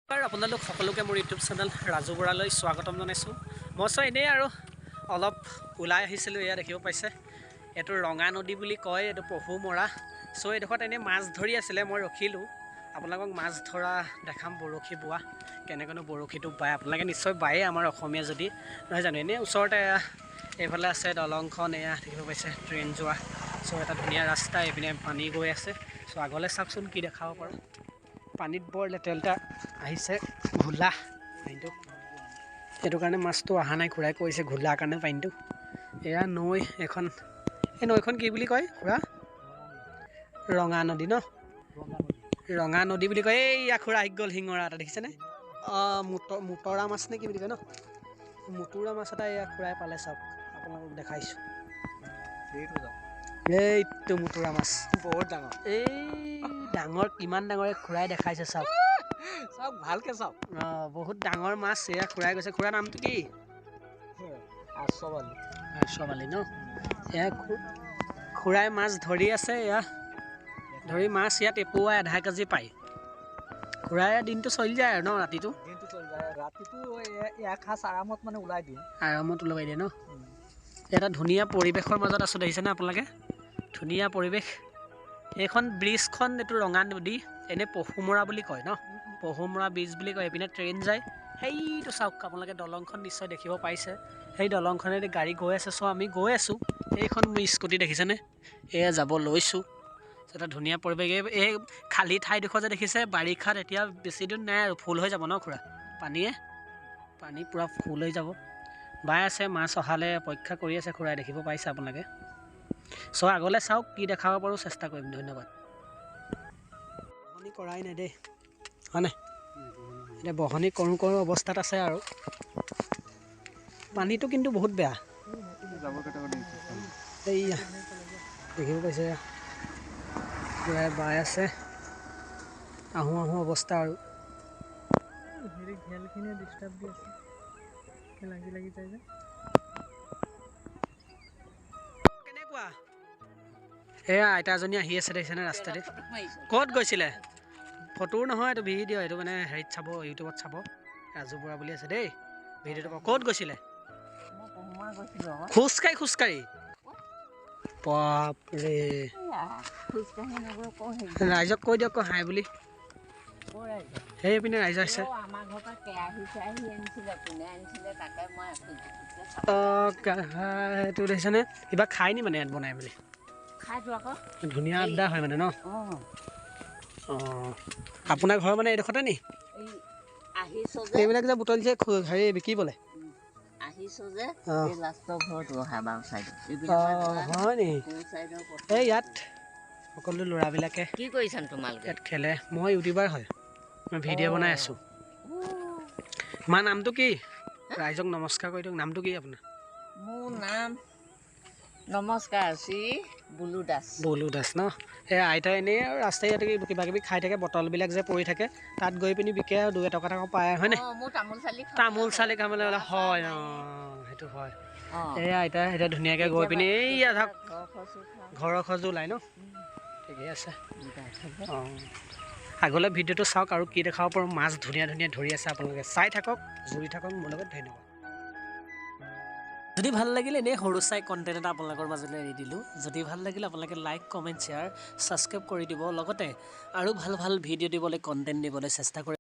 আপোনালোক সকলোকে মোৰ ইউটিউব চেনেল ৰাজু বৰালৈ স্বাগতম জনাইছোঁ। মই এনেই আৰু অলপ ওলাই আহিছিলোঁ। এয়া দেখিব পাইছে, এইটো ৰঙা নদী বুলি কয়, এইটো পহুমৰা। এইডোখৰত এনেই মাছ ধৰি আছিলে, মই ৰখিলোঁ। আপোনালোকক মাছ ধৰা দেখাম, বৰশী বোৱা কেনেকৈনো বৰশীটো বায়। আপোনালোকে নিশ্চয় বায়ে, আমাৰ অসমীয়া যদি নহয় জানো। এনেই ওচৰতে এইফালে আছে দলংখন, এয়া দেখিব পাইছে ট্ৰেইন যোৱা। এটা ধুনীয়া ৰাস্তা, এইপিনে পানী গৈ আছে। আগলৈ চাওকচোন কি দেখাব পাৰোঁ। পানীত বৰ লেতেৰা আহিছে, ঘোলা পানীটো, সেইটো কাৰণে মাছটো অহা নাই। খুৰাই কৈছে ঘোলাৰ কাৰণে পানীটো। এয়া নৈ এখন, এই নৈখন কি বুলি কয় খুৰা? ৰঙা নদী ন? ৰঙা নদী বুলি কয়। এইয়া খুৰা আহি গ'ল, শিঙৰা এটা দেখিছেনে? মুতৰা মাছ নে কি বুলি কয় ন? মুতুৰা মাছ এটা এয়া খুৰাই পালে, চাওক আপোনালোকক দেখাইছোঁ। এইটো মুতুৰা মাছ বহুত ডাঙৰ। এই ডাঙৰ, কিমান ডাঙৰ খুৰাই দেখাইছে, চাওক চাওক ভালকে চাওক। বহুত ডাঙৰ মাছ এয়া খুৰাই গৈছে। খুৰাৰ নামটো কি? আৰ্চবালি ন? এয়া খুৰাই মাছ ধৰি আছে। এয়া ধৰি মাছ ইয়াত এপুৱাই আধা কেজি পায়। খুৰাই দিনটো চলি যায় আৰু ন? ৰাতিটো এসাঁজ আৰামত মানে ওলাই দিয়ে, ন? এটা ধুনীয়া পৰিৱেশৰ মাজত আছোঁ, দেখিছেনে আপোনালোকে? ধুনীয়া পৰিৱেশ। এইখন ব্ৰিজখন, এইটো ৰঙা নদী, এনেই পহুমৰা বুলি কয় ন? পহুমৰা ব্ৰিজ বুলি কয়। এইপিনে ট্ৰেইন যায়, সেইটো চাওক আপোনালোকে দলংখন নিশ্চয় দেখিব পাইছে। সেই দলংখনেদি গাড়ী গৈ আছে। আমি গৈ আছোঁ। এইখন মোৰ স্কুটি দেখিছেনে? এয়া যাব লৈছোঁ। এটা ধুনীয়া পৰিৱেশ। এই খালী ঠাইডোখৰ যে দেখিছে, বাৰিষাত এতিয়া বেছি দিন নাই আৰু ফুল হৈ যাব ন খুৰা? পানী পূৰা ফুল হৈ যাব। বাই আছে, মাছ অহালে অপেক্ষা কৰি আছে খুৰাই, দেখিব পাইছে আপোনালোকে। আগলৈ চাওক কি দেখাব পাৰোঁ, চেষ্টা কৰিম। ধন্যবাদ। বহনি কৰাই নাই দেই, হয় নাই? এতিয়া বহনি কৰোঁ অৱস্থাত আছে আৰু। পানীটো কিন্তু বহুত বেয়া। এইয়া দেখিব পাইছে, খুৰাই বাই আছে, আহোঁ অৱস্থা আৰু। ঘেলখিনিয়ে ডিষ্টাৰ্ব দি আছে, লাগি যায় যে। কেনেকুৱা? এয়া আইতাজনী আহি আছে, দেখিছেনে ৰাস্তাতে? ক'ত গৈছিলে? ফটো নহয়, এইটো ভিডিঅ'। এইটো মানে হেৰিত চাব, ইউটিউবত চাব। ৰাজু বৰা বুলি আছে দেই ভিডিঅ'টো। ক'ত গৈছিলে? খোজকাঢ়ি বাপৰে, ৰাইজক কৈ দিয়ক হাই বুলি। সেইপিনে ৰাইজ আছে। এইটো দেখিছেনে? কিবা খাই নি মানে ইয়াত বনাই মেলি? ধুনীয়া আড্ডা হয় মানে ন? আপোনাৰ ঘৰ মানে এইডোখৰতে নি? এইবিলাক যে বুটল যে হেৰি বিকিবলে হয় নি? এই ইয়াত সকলো ল'ৰাবিলাকে কি কৰিছে তোমালোকে? ইয়াত খেলে। মই ইউটিউবাৰ হয়, মই ভিডিঅ' বনাই আছোঁ। তোমাৰ নামটো কি? ৰাইজক নমস্কাৰ কৰি দিয়ক। নামটো কি আপোনাৰ? মোৰ নাম নমস্কাৰ, শ্ৰী বুলু দাস। বুলু দাস ন? এই আইতা এনেই আৰু ৰাস্তাই ইয়াতে কিবা কিবি খাই থাকে, বটলবিলাক যে পৰি থাকে, তাত গৈ পিনি বিকে আৰু 2 টকা এটা পায়, হয়নে? তামোল চালি খাবলৈ হয়। সেইটো হয়। এই আইতা এতিয়া ধুনীয়াকৈ গৈ পিনি এইয়া ধৰক ঘৰৰ খৰচো ওলায় ন? ঠিকেই আছে। আগলৈ ভিডিঅ'টো চাওক আৰু কি দেখাব পাৰোঁ। মাছ ধুনীয়া ধৰি আছে, আপোনালোকে চাই থাকক, জুৰি থাকক মোৰ লগত। ধন্যবাদ। যদি ভাল লাগিলে এনেই সৰু চাই কণ্টেণ্ট এটা আপোনালোকৰ মাজলৈ এৰি দিলোঁ। যদি ভাল লাগিলে আপোনালোকে লাইক, কমেণ্ট, শ্বেয়াৰ, ছাবস্ক্ৰাইব কৰি দিব। লগতে আৰু ভাল ভিডিঅ' দিবলৈ, কণ্টেণ্ট দিবলৈ চেষ্টা কৰিব।